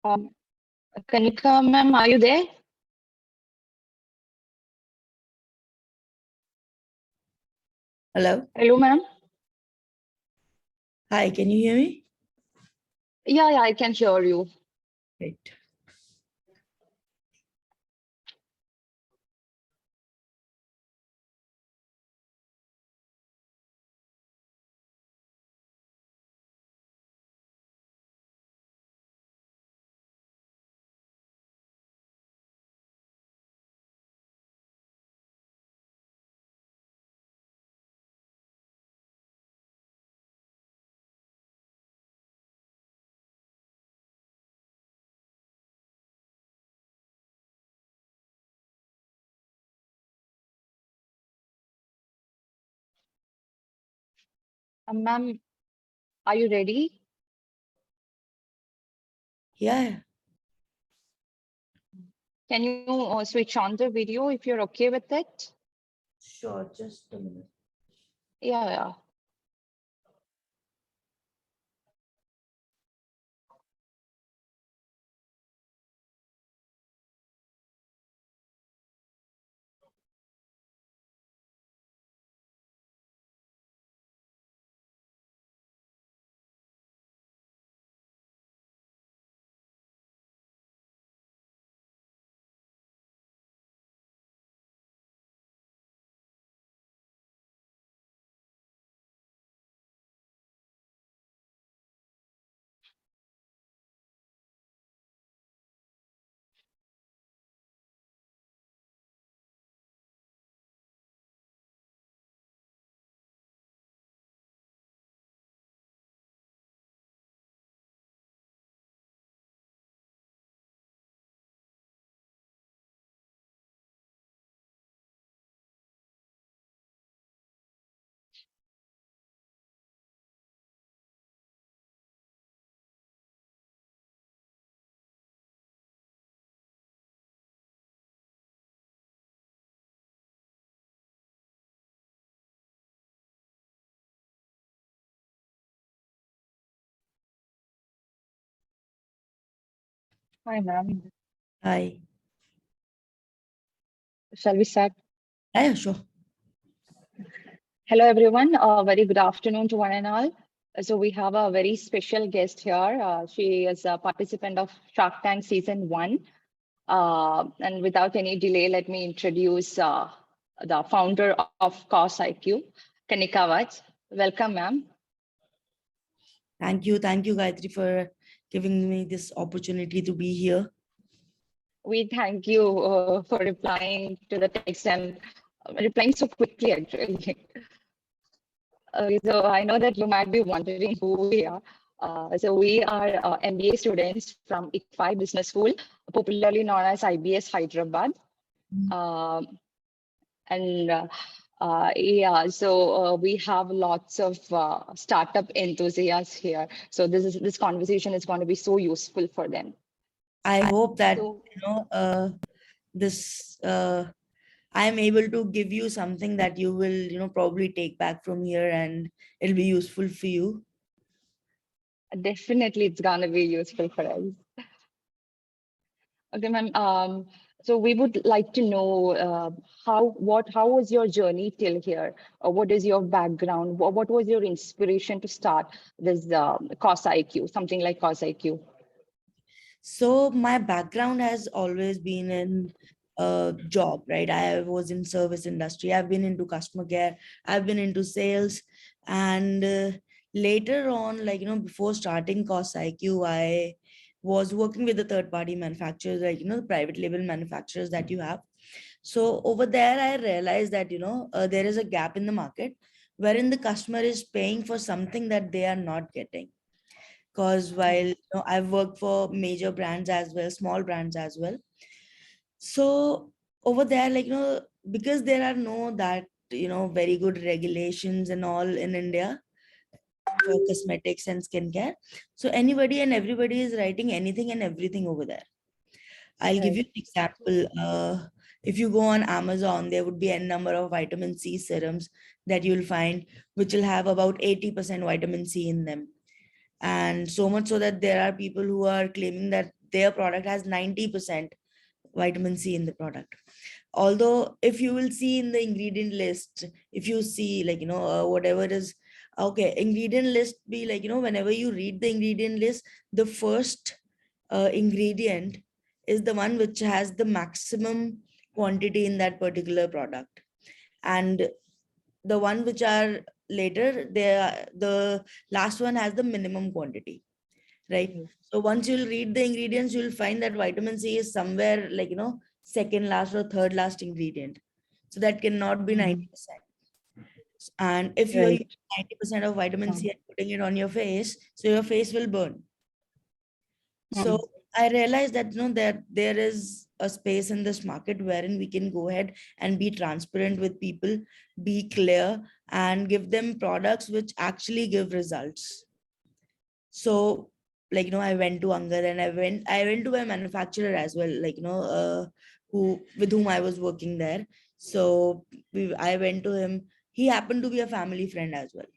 Um, Kanika, ma'am, are you there? Hello. Hello, ma'am. Hi, can you hear me? Yeah, I can hear you. Great. Ma'am, are you ready? Yeah, Can you switch on the video if you're okay with it? sure. Just a minute. Yeah. Hi, ma'am. Hi. Shall we start? Yeah, sure. Hello, everyone. Very good afternoon to one and all. So we have a very special guest here. She is a participant of Shark Tank Season 1. And without any delay, let me introduce the founder of Cost IQ, Kanika Vats. Welcome, ma'am. Thank you, Gayatri, for giving me this opportunity to be here. We thank you for replying to the text and replying so quickly, actually. So I know that you might be wondering who we are. So we are MBA students from ICFI Business School, popularly known as IBS Hyderabad. Um, and yeah, so we have lots of startup enthusiasts here. So this conversation is going to be so useful for them. I hope that So this I am able to give you something that you will probably take back from here, and it'll be useful for you. definitely it's going to be useful for us. Okay, ma'am. So we would like to know how was your journey till here? What is your background? What was your inspiration to start this Cost IQ, something like Cost IQ? So my background has always been in a job, right? I was in service industry. I've been into customer care. I've been into sales, and later on, before starting Cost IQ, I was working with the third party manufacturers, like the private label manufacturers that you have. So over there, I realized that there is a gap in the market wherein the customer is paying for something that they are not getting. Because while I've worked for major brands as well, small brands as well. So over there, because there are no that very good regulations and all in India for cosmetics and skincare. So anybody and everybody is writing anything and everything over there. I'll give Right. you an example. If you go on Amazon, there would be a number of vitamin C serums that you'll find, which will have about 80% vitamin C in them. And so much so that there are people who are claiming that their product has 90% vitamin C in the product. Although if you will see in the ingredient list, if you see like, whatever is, okay, ingredient list be like, whenever you read the ingredient list, the first ingredient is the one which has the maximum quantity in that particular product. And the one which are later, the last one has the minimum quantity, right? So once you'll read the ingredients, you'll find that vitamin C is somewhere like, second last or third last ingredient. So that cannot be 90%. And if you're Right. using 90% of vitamin Yeah. C and putting it on your face, so your face will burn. So Mm. I realized that, there is a space in this market wherein we can go ahead and be transparent with people, be clear, and give them products which actually give results. So, like, I went to Angad, and I went to a manufacturer as well, like, with whom I was working there. So I went to him. He happened to be a family friend as well.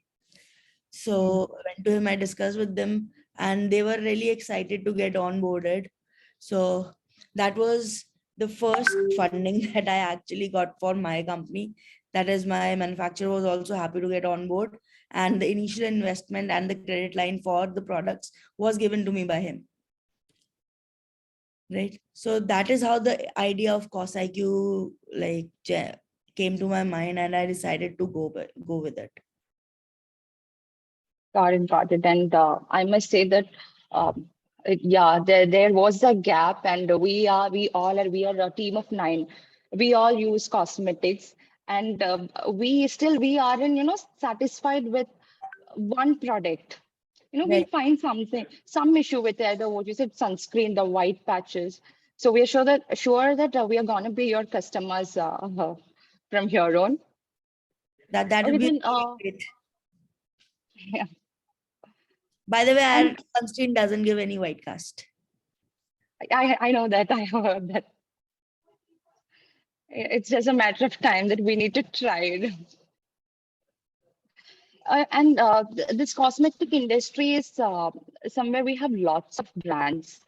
So I went to him, I discussed with them, and they were really excited to get onboarded. So that was the first funding that I actually got for my company. That is, my manufacturer was also happy to get on board, and the initial investment and the credit line for the products was given to me by him. Right. So that is how the idea of cost IQ came to my mind, and I decided to go with it. Got it. And I must say that, yeah, there was a gap, and we are a team of 9. We all use cosmetics, and we aren't, satisfied with one product. We Right. find some issue with either what you said, sunscreen, the white patches. So we are sure that we are gonna be your customers from here on. That Okay, would be then, really great. yeah, By the way, our and sunscreen doesn't give any white cast. I know that I heard that. It's just a matter of time that we need to try it. And this cosmetic industry is somewhere we have lots of brands.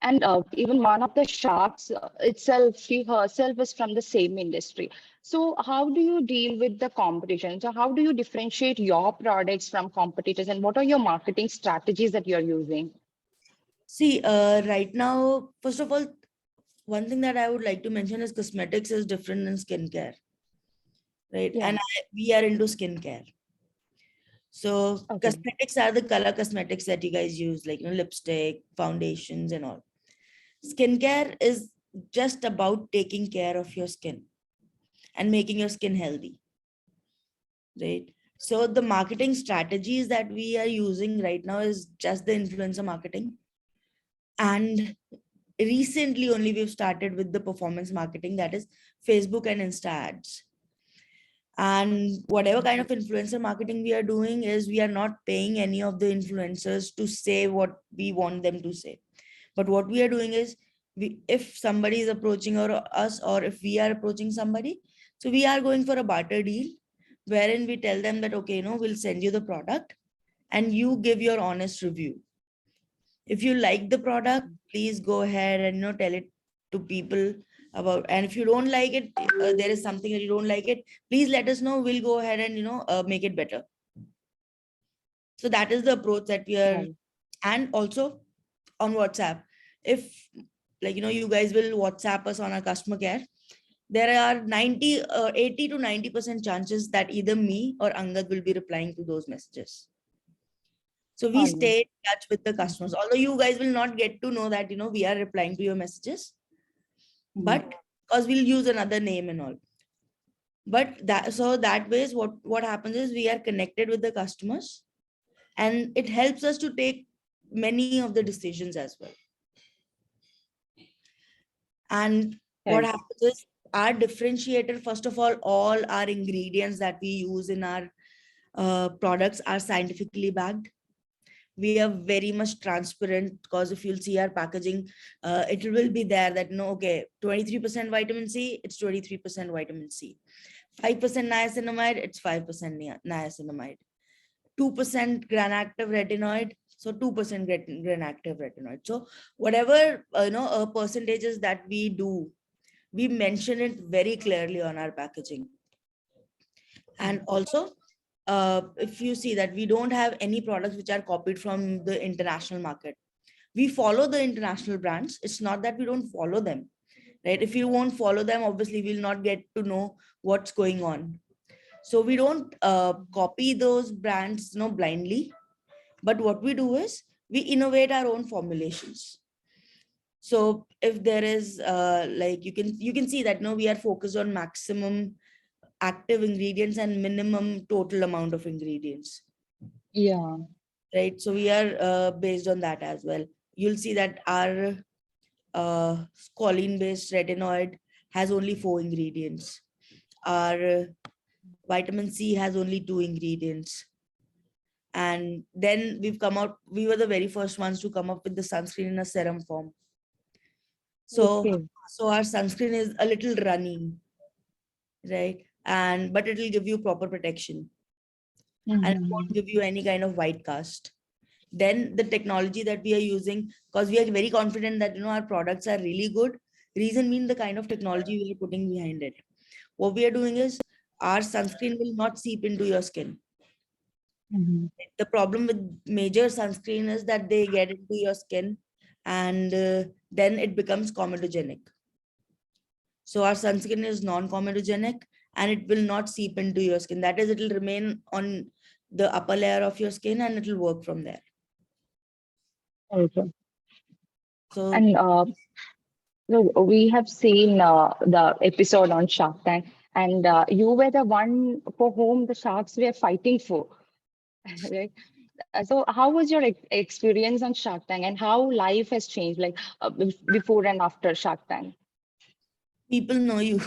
And even one of the sharks itself, she herself is from the same industry. So how do you deal with the competition? So how do you differentiate your products from competitors, and what are your marketing strategies that you're using? See, right now, first of all, one thing that I would like to mention is cosmetics is different than skincare, right? Yeah. And we are into skincare. So Okay. cosmetics are the color cosmetics that you guys use, like, lipstick, foundations, and all. Skincare is just about taking care of your skin and making your skin healthy, right? So the marketing strategies that we are using right now is just the influencer marketing. And recently only we've started with the performance marketing, that is Facebook and Insta ads. And whatever kind of influencer marketing we are doing is, we are not paying any of the influencers to say what we want them to say. But what we are doing is, if somebody is approaching us, or if we are approaching somebody, so we are going for a barter deal, wherein we tell them that, okay, we'll send you the product and you give your honest review. If you like the product, please go ahead and tell it to people about. And if you don't like it, there is something that you don't like it, please let us know, we'll go ahead and make it better. So that is the approach that we are. Right. And also on WhatsApp, if you guys will WhatsApp us on our customer care, there are 80 to 90% chances that either me or Angad will be replying to those messages. So we Fine. stay in touch with the customers, although you guys will not get to know that, we are replying to your messages, but because we'll use another name and all. But that way, what happens is, we are connected with the customers, and it helps us to take many of the decisions as well. And what Right. happens is, our differentiator, first of all our ingredients that we use in our products are scientifically backed. We are very much transparent, because if you'll see our packaging, it will be there that, okay, 23% vitamin C, it's 23% vitamin C. 5% niacinamide, it's 5% niacinamide. 2% gram active retinoid, So 2% grain active retinoid. So whatever percentages that we do, we mention it very clearly on our packaging. And also, if you see that we don't have any products which are copied from the international market. We follow the international brands. It's not that we don't follow them, right? If you won't follow them, obviously we'll not get to know what's going on. So we don't copy those brands, blindly. But what we do is we innovate our own formulations. So if there is like you can see that we are focused on maximum active ingredients and minimum total amount of ingredients. Yeah. Right. So we are based on that as well. You'll see that our choline based retinoid has only 4 ingredients. Our vitamin C has only 2 ingredients. And then we were the very first ones to come up with the sunscreen in a serum form. So, Okay. so our sunscreen is a little runny, right? But it will give you proper protection and it won't give you any kind of white cast. Then the technology that we are using, because we are very confident that our products are really good. Reason being the kind of technology we are putting behind it. What we are doing is our sunscreen will not seep into your skin. The problem with major sunscreen is that they get into your skin and then it becomes comedogenic. So our sunscreen is non-comedogenic and it will not seep into your skin. That is, it will remain on the upper layer of your skin and it will work from there. Okay. So, And so we have seen the episode on Shark Tank, and you were the one for whom the sharks were fighting for, right? So how was your experience on Shark Tank, and how life has changed, like before and after Shark Tank? people know you.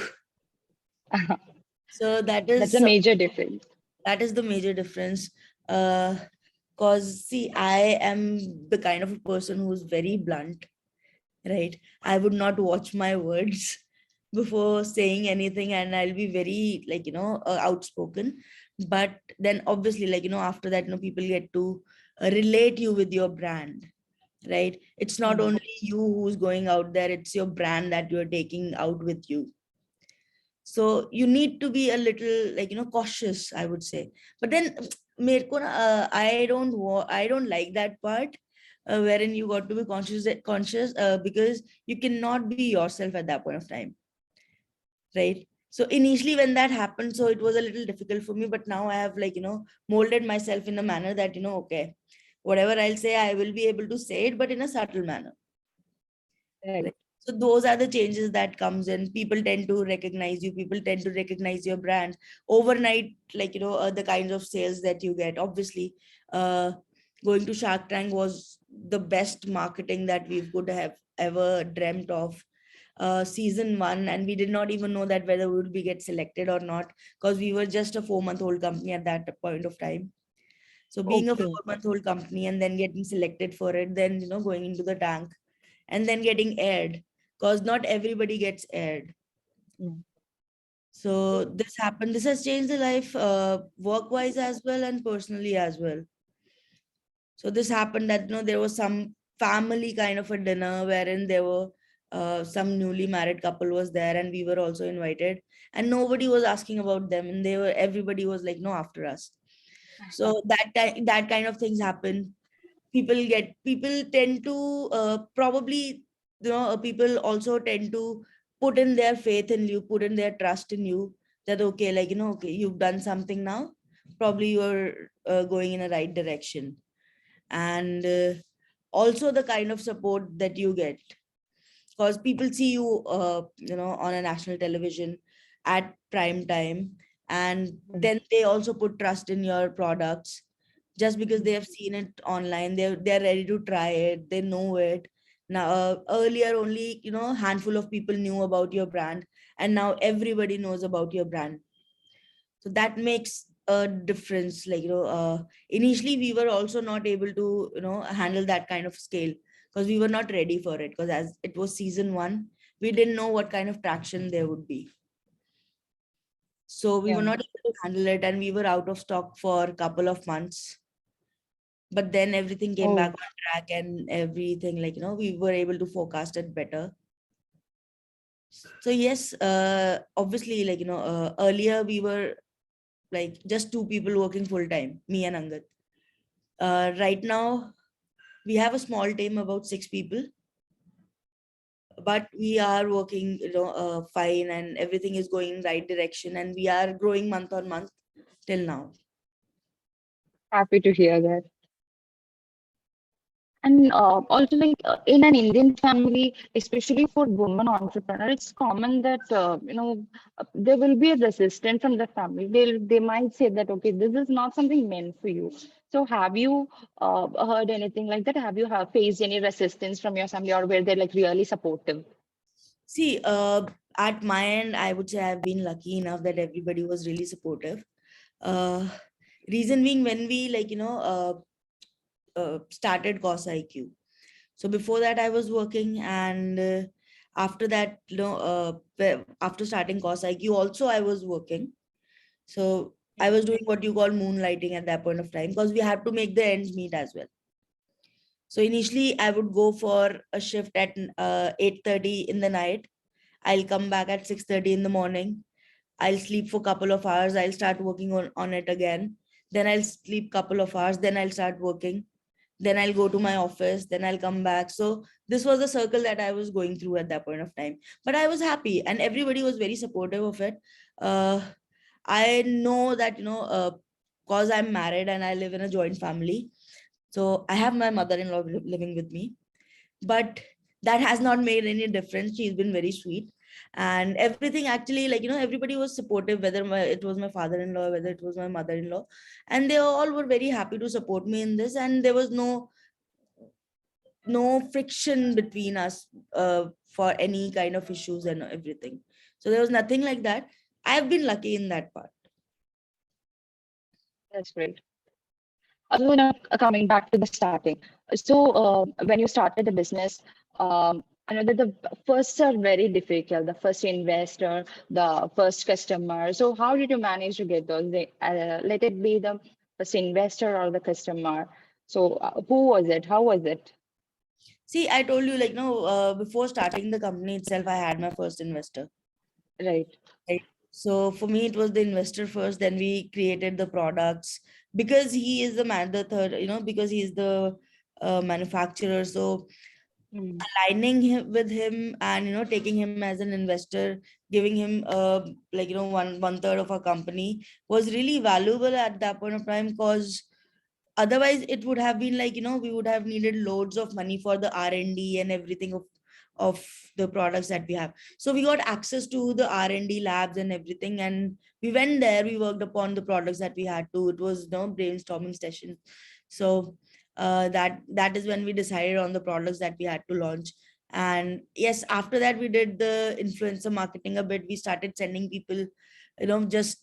So That's a major difference. that is the major difference. Because see, I am the kind of a person who's very blunt, right? I would not watch my words before saying anything, and I'll be very outspoken. But then obviously, after that, people get to relate you with your brand, right? It's not only you who's going out there, it's your brand that you're taking out with you. So you need to be a little cautious, I would say. But then I don't like that part wherein you got to be conscious because you cannot be yourself at that point of time, right? So initially when that happened, so it was a little difficult for me, but now I have molded myself in a manner that okay, whatever I'll say, I will be able to say it, but in a subtle manner. Right. So those are the changes that comes in. People tend to recognize you. People tend to recognize your brand overnight. The kinds of sales that you get. Obviously, uh, going to Shark Tank was the best marketing that we could have ever dreamt of. Season 1, and we did not even know that whether we would be get selected or not, because we were just a 4-month-old company at that point of time. So being a Okay. 4-month-old company and then getting selected for it, then going into the tank and then getting aired, because not everybody gets aired. So this happened. This has changed the life work-wise as well and personally as well. So this happened that there was some family kind of a dinner wherein there were some newly married couple was there and we were also invited, and nobody was asking about them, and everybody was like, no, after us. So that kind of things happen. People tend to probably people also tend to put in their faith in you, put in their trust in you, that okay, okay, you've done something now, probably you're going in a right direction. And also the kind of support that you get, because people see you on a national television at prime time, and then they also put trust in your products just because they have seen it online. They're ready to try it, they know it now. Earlier only handful of people knew about your brand, and now everybody knows about your brand. So that makes a difference. Initially we were also not able to handle that kind of scale, because we were not ready for it, because as it was season 1, we didn't know what kind of traction there would be. So we were not able to handle it, and we were out of stock for a couple of months. but then everything came back Oh, on track, and everything, like, we were able to forecast it better. So yes, obviously, like, earlier we were like just two people working full time, me and Angad. Right now we have a small team, about 6 people, but we are working, fine, and everything is going in right direction, and we are growing month on month till now. happy to hear that. And also, like in an Indian family, especially for women entrepreneur, it's common that there will be a resistance from the family. They might say that okay, this is not something meant for you. So, have you heard anything like that? Have you faced any resistance from your family, or were they like really supportive? See, at my end, I would say I've been lucky enough that everybody was really supportive. Uh, Reason being, when we, like, started Cos IQ. So before that, I was working, and after that, after starting Cos IQ, also I was working. So I was doing what you call moonlighting at that point of time, because we had to make the ends meet as well. So initially, I would go for a shift at 8:30 in the night. I'll come back at 6:30 in the morning. I'll sleep for a couple of hours. I'll start working on it again. Then I'll sleep couple of hours. Then I'll start working. Then I'll go to my office. Then I'll come back. So this was the circle that I was going through at that point of time. But I was happy, and everybody was very supportive of it. Uh, I know that, cause I'm married and I live in a joint family. So I have my mother-in-law living with me, but that has not made any difference. She's been very sweet, and everything, actually, like, everybody was supportive, whether it was my father-in-law, whether it was my mother-in-law, and they all were very happy to support me in this, and there was no friction between us for any kind of issues and everything. So there was nothing like that. I've been lucky in that part. That's great. Also, coming back to the starting. So, when you started the business, I know that the firsts are very difficult. The first investor, the first customer. So, how did you manage to get those? Let it be the first investor or the customer. So, who was it? How was it? See, I told you, like, before starting the company itself, I had my first investor. Right. Right. So for me, it was the investor first. Then we created the products, because he is the man, the third, because he is the manufacturer. So Mm. aligning him with him, and taking him as an investor, giving him like, one third of our company was really valuable at that point of time, because otherwise it would have been like, we would have needed loads of money for the R&D and everything of the products that we have. So we got access to the R&D labs and everything, and we went there, we worked upon the products that we had to. It was no brainstorming session. So that is when we decided on the products that we had to launch. And yes, after that, we did the influencer marketing a bit. We started sending people, just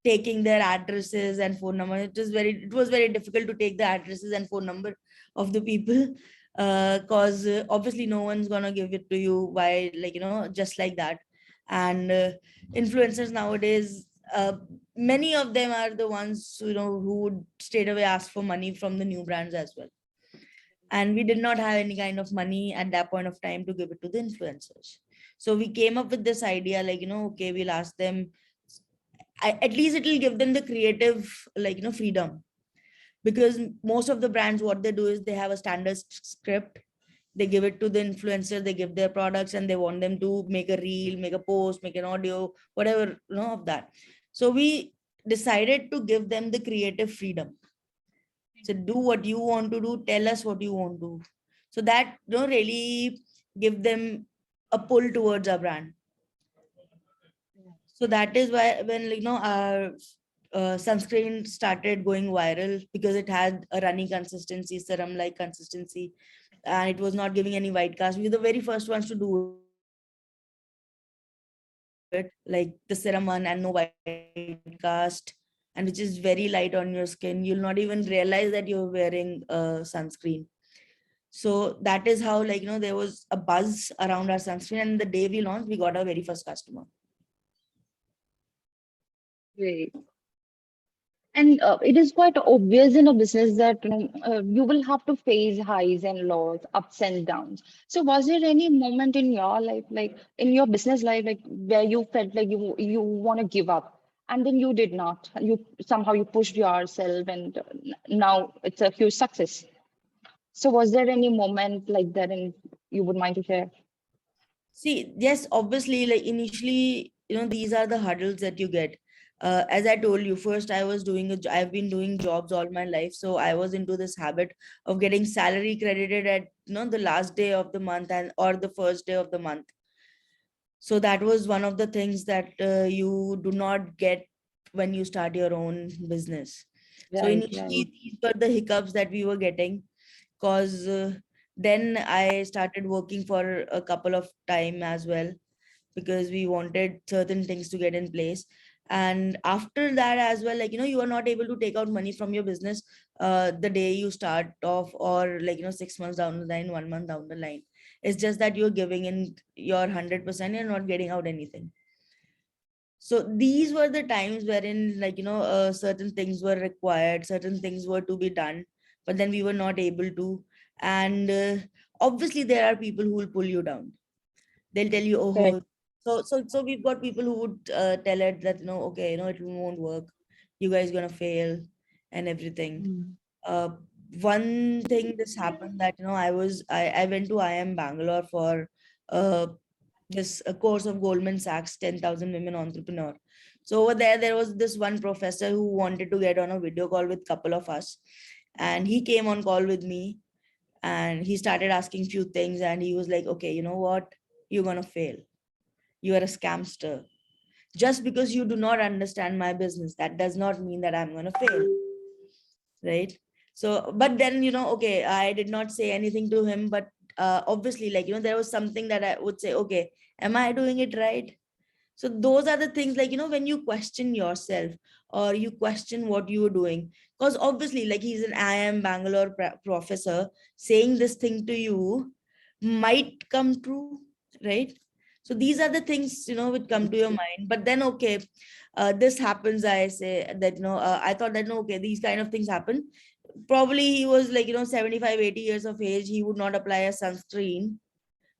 taking their addresses and phone number. It was very difficult to take the addresses and phone number of the people, cause obviously no one's gonna give it to you by, like, just like that. And influencers nowadays, many of them are the ones, who would straight away ask for money from the new brands as well. And we did not have any kind of money at that point of time to give it to the influencers. So we came up with this idea, like, okay, we'll ask them. At least it will give them the creative, like, freedom, because most of the brands, what they do is they have a standard script. They give it to the influencer, they give their products, and they want them to make a reel, make a post, make an audio, whatever, of that. So we decided to give them the creative freedom. So do what you want to do, tell us what you want to do. So that, really give them a pull towards our brand. So that is why, when, our sunscreen started going viral, because it had a runny consistency, serum like consistency, and it was not giving any white cast. We were the very first ones to do it, like the serum one, and no white cast, and which is very light on your skin. You'll not even realize that you're wearing sunscreen. So that is how, like, there was a buzz around our sunscreen, and the day we launched, we got our very first customer. Great. And it is quite obvious in a business that you will have to face highs and lows, ups and downs. So was there any moment in your life, like in your business life, like where you felt like you want to give up, and then you did not? You somehow you pushed yourself, and now it's a huge success. So was there any moment like that, and you would mind to share? See, yes, obviously, like initially, these are the hurdles that you get. As I told you, first I was I've been doing jobs all my life, so I was into this habit of getting salary credited at the last day of the month and or the first day of the month. So that was one of the things that you do not get when you start your own business. So Right, right. initially, these were the hiccups that we were getting, because then I started working for a couple of time as well, because we wanted certain things to get in place. And after that as well, like you are not able to take out money from your business the day you start off, or like 6 months down the line, 1 month down the line. It's just that you're giving in your 100%, you're not getting out anything. So these were the times wherein, like certain things were required, certain things were to be done, but then we were not able to. And obviously there are people who will pull you down. They'll tell you, Correct. oh, so we've got people who would tell it that no, okay, it won't work, you guys gonna fail and everything. Mm. uh, One thing this happened, that I went to IIM Bangalore for uh, this a course of Goldman Sachs 10,000 women entrepreneur. So over there was this one professor who wanted to get on a video call with couple of us, and he came on call with me, and he started asking few things, and he was like, okay, you know what, you're gonna fail, you are a scamster. Just because you do not understand my business, that does not mean that I'm gonna fail, right? So but then okay, I did not say anything to him, but obviously, like there was something that I would say, okay, am I doing it right? So those are the things, like when you question yourself, or you question what you were doing, because obviously, like, he's an IIM Bangalore professor saying this thing to you might come true, right? So these are the things which come to your mind. But then, okay, this happens, I say that I thought that no, okay, these kind of things happen. Probably he was like 75, 80 years of age, he would not apply a sunscreen,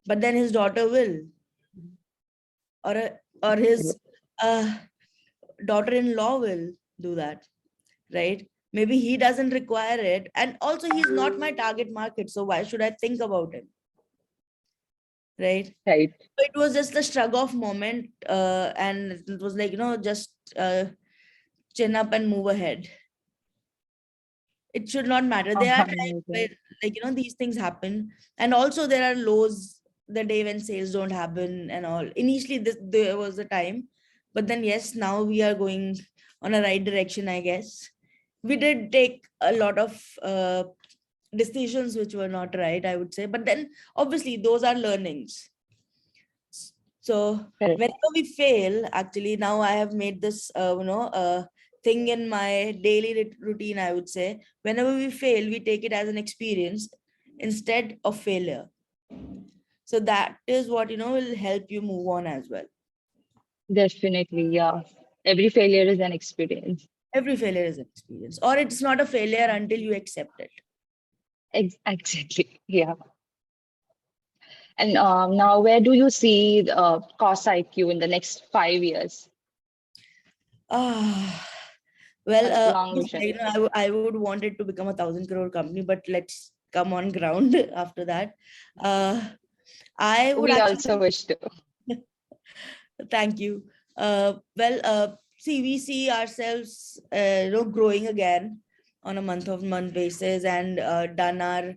but then his daughter will, or or his uh, daughter-in-law will do that, right? Maybe he doesn't require it, and also he's not my target market, so why should I think about him, right? Right. So it was just a shrug off moment, and it was like just chin up and move ahead. It should not matter. There are times where, Amazing. like these things happen, and also there are lows, the day when sales don't happen and all. Initially there was a time, but then yes, now we are going on a right direction, I guess. We did take a lot of decisions which were not right, I would say, but then obviously those are learnings. So Correct. whenever we fail, actually now I have made this thing in my daily routine, I would say. Whenever we fail, we take it as an experience instead of failure. So that is what will help you move on as well. Definitely, yeah. Every failure is an experience. Every failure is an experience, or it's not a failure until you accept it. Exactly. Yeah. And now, where do you see cost IQ in the next 5 years? Ah, well, Long vision. I would want it to become 1,000 crore company, but let's come on ground after that. Uh, I would We also actually, wish to. thank you. See, we see ourselves, growing again on a month-of-month basis, and done our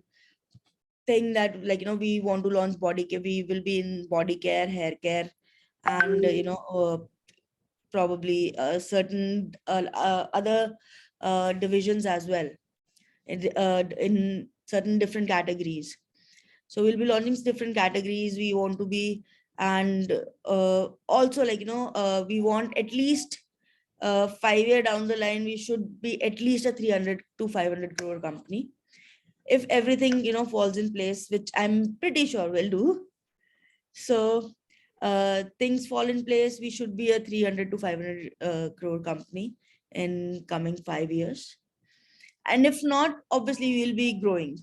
thing that, like, we want to launch body care. We will be in body care, hair care, and, probably certain other divisions as well, in certain different categories. So we'll be launching different categories we want to be. And also, like we want at least 5 year down the line, we should be at least a 300 to 500 crore company, if everything falls in place, which I'm pretty sure will do. So things fall in place, we should be a 300 to 500 crore company in coming 5 years. And if not, obviously we'll be growing.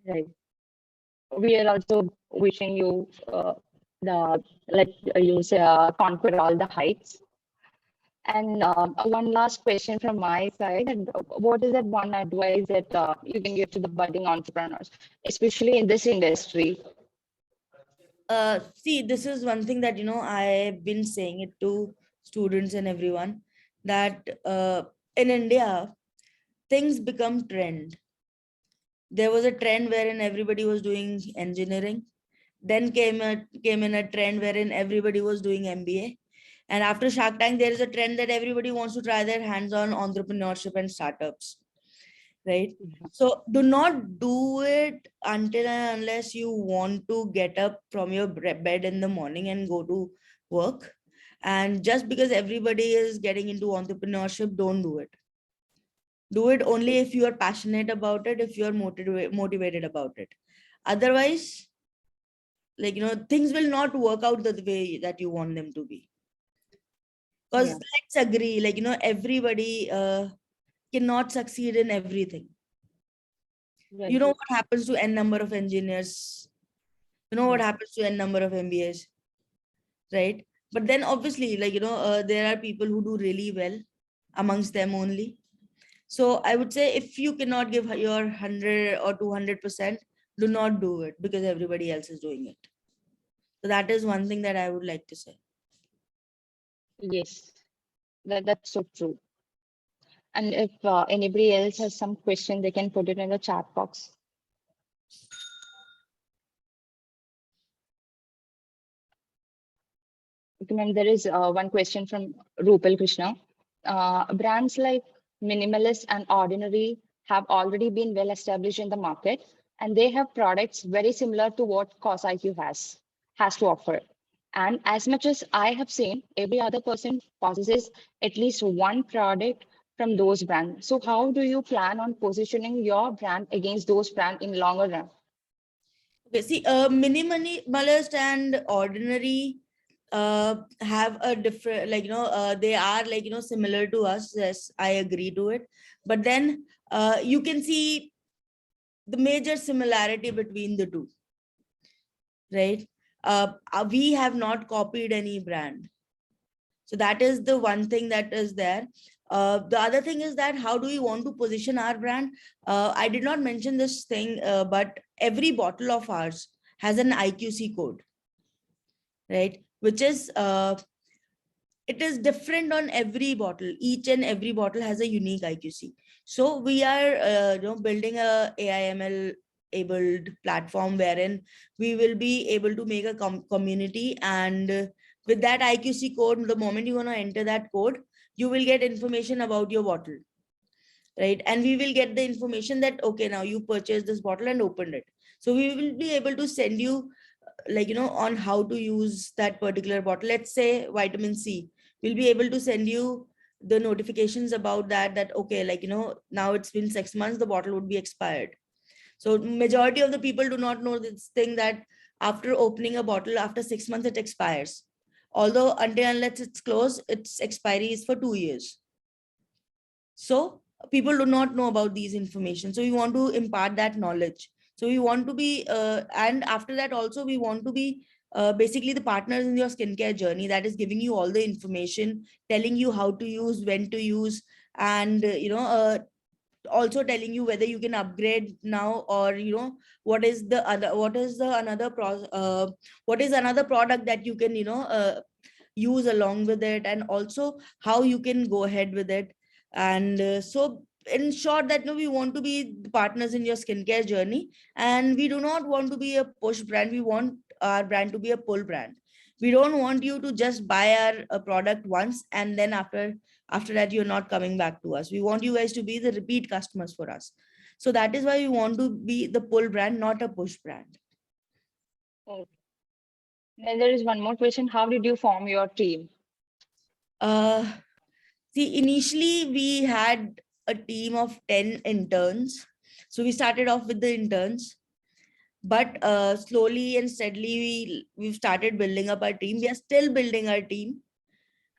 Right. We are also wishing you the like you say conquer all the heights. And one last question from my side. And what is that one advice that you can give to the budding entrepreneurs, especially in this industry? See, this is one thing that, I've been saying it to students and everyone, that in India, things become trend. There was a trend wherein everybody was doing engineering. Then came in a trend wherein everybody was doing MBA. And after Shark Tank, there is a trend that everybody wants to try their hands on entrepreneurship and startups, right? So do not do it until and unless you want to get up from your bed in the morning and go to work. And just because everybody is getting into entrepreneurship, don't do it. Do it only if you are passionate about it, if you are motivated about it. Otherwise, things will not work out the way that you want them to be. Because Yeah. let's agree, everybody cannot succeed in everything. Right. You know what happens to n number of engineers, you know what happens to n number of MBAs, right? But then obviously, there are people who do really well amongst them only. So I would say, if you cannot give your 100 or 200%, do not do it because everybody else is doing it. So that is one thing that I would like to say. Yes, that's so true. And if anybody else has some question, they can put it in the chat box. Okay, ma'am, there is one question from Rupal Krishna. Brands like Minimalist and Ordinary have already been well established in the market, and they have products very similar to what CosIQ has to offer. And as much as I have seen, every other person possesses at least one product from those brands. So how do you plan on positioning your brand against those brands in longer run? Okay, see, minimalist and ordinary have a different, they are similar to us. Yes, I agree to it. But then you can see the major similarity between the two, right? We have not copied any brand. So that is the one thing that is there. The other thing is that how do we want to position our brand? I did not mention this thing, but every bottle of ours has an IQC code, right? Which is it is different on every bottle. Each and every bottle has a unique IQC. So we are building a AIML enabled platform wherein we will be able to make a community, and with that IQC code, the moment you want to enter that code, you will get information about your bottle, right? And we will get the information that, okay, now you purchased this bottle and opened it. So we will be able to send you on how to use that particular bottle. Let's say vitamin C, we'll be able to send you the notifications about that okay, now it's been 6 months, the bottle would be expired. So majority of the people do not know this thing, that after opening a bottle after 6 months it expires, although until unless it's closed, its expiry is for 2 years. So people do not know about these information, so we want to impart that knowledge. So we want to be and after that also we want to be basically the partners in your skincare journey, that is giving you all the information, telling you how to use, when to use, and also telling you whether you can upgrade now, or what is the other, what is another product that you can use along with it, and also how you can go ahead with it. And so in short, that we want to be the partners in your skincare journey, and we do not want to be a push brand. We want our brand to be a pull brand. We don't want you to just buy our product once and then after that you're not coming back to us. We want you guys to be the repeat customers for us. So that is why we want to be the pull brand, not a push brand. Oh. Then there is one more question. How did you form your team? See, initially we had a team of 10 interns. So we started off with the interns, but slowly and steadily we've started building up our team. We are still building our team.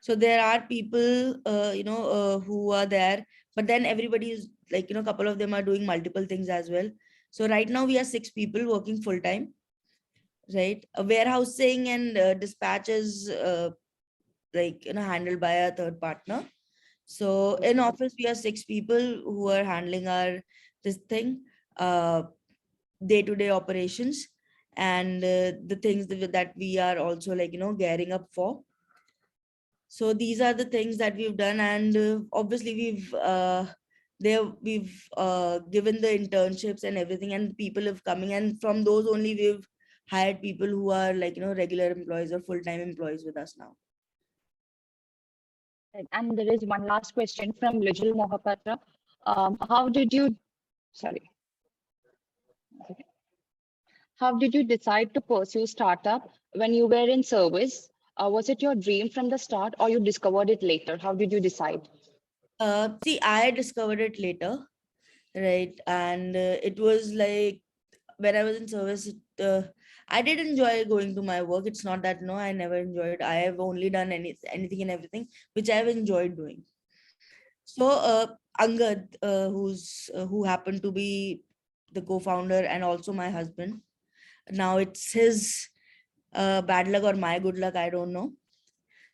So there are people, who are there, but then everybody is like, a couple of them are doing multiple things as well. So right now we are 6 people working full time, right? A warehousing and dispatch is handled by a third partner. So in office we are 6 people who are handling our this thing, uh, day-to-day operations, and the things that we are also gearing up for. So these are the things that we've done, and obviously we've given the internships and everything, and people have coming, and from those only we've hired people who are regular employees or full-time employees with us now. And there is one last question from Lijal Mohapatra. How did you, sorry, how did you decide to pursue startup when you were in service? Was it your dream from the start or you discovered it later? How did you decide? See, I discovered it later, right? And it was like when I was in service, I did enjoy going to my work. It's not that no, I never enjoyed. I have only done anything and everything which I've enjoyed doing. So Angad, who happened to be the co-founder and also my husband. Now it's his bad luck or my good luck, I don't know.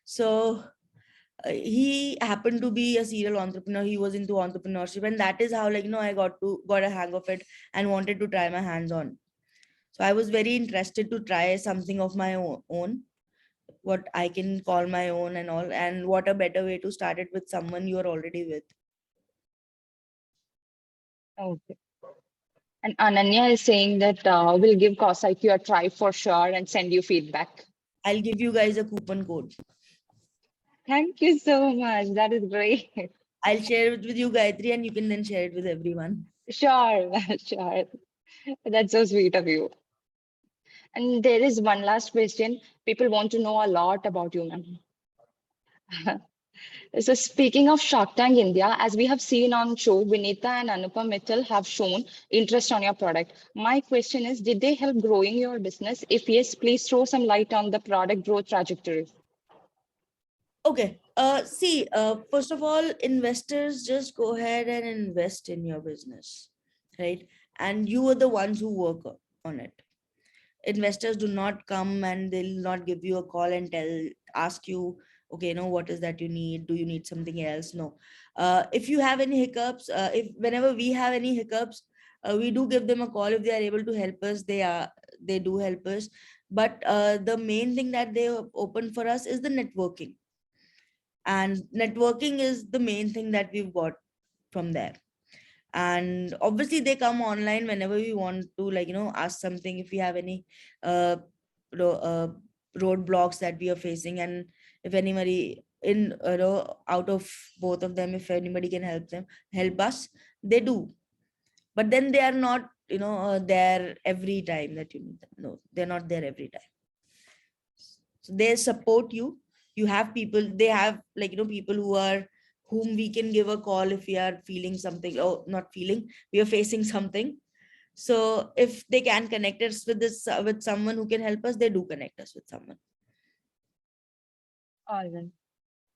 So he happened to be a serial entrepreneur. He was into entrepreneurship, and that is how I got a hang of it and wanted to try my hands on. So I was very interested to try something of my own, what I can call my own and all, and what a better way to start it with someone you are already with. Okay. And Ananya is saying that we'll give Cosa IQ a try for sure and send you feedback. I'll give you guys a coupon code. Thank you so much. That is great. I'll share it with you, Gayatri, and you can then share it with everyone. Sure, sure. That's so sweet of you. And there is one last question. People want to know a lot about you, ma'am. So speaking of Shark Tank India, as we have seen on show, Vinita and Anupam Mittal have shown interest on your product. My question is, did they help growing your business? If yes, please throw some light on the product growth trajectory. Okay. See, first of all, investors just go ahead and invest in your business, right? And you are the ones who work on it. Investors do not come and they'll not give you a call and ask you, okay, what is that you need? Do you need something else? No. If you have any hiccups, if whenever we have any hiccups, we do give them a call. If they are able to help us, they do help us. But the main thing that they open for us is the networking, and networking is the main thing that we've got from there. And obviously they come online whenever we want to ask something, if we have any uh, roadblocks that we are facing, and if anybody in out of both of them, if anybody can help us, they do. But then they are not there every time that you need them. No, they're not there every time. So they support you. You have people, they have people whom we can give a call if we are feeling something, or not feeling, we are facing something. So if they can connect us with with someone who can help us, they do connect us with someone. All right.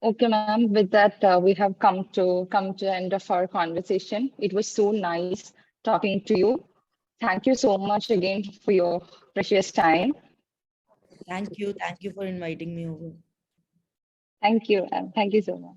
Okay, ma'am. With that, we have come to the end of our conversation. It was so nice talking to you. Thank you so much again for your precious time. Thank you for inviting me over. Thank you, ma'am. Thank you so much.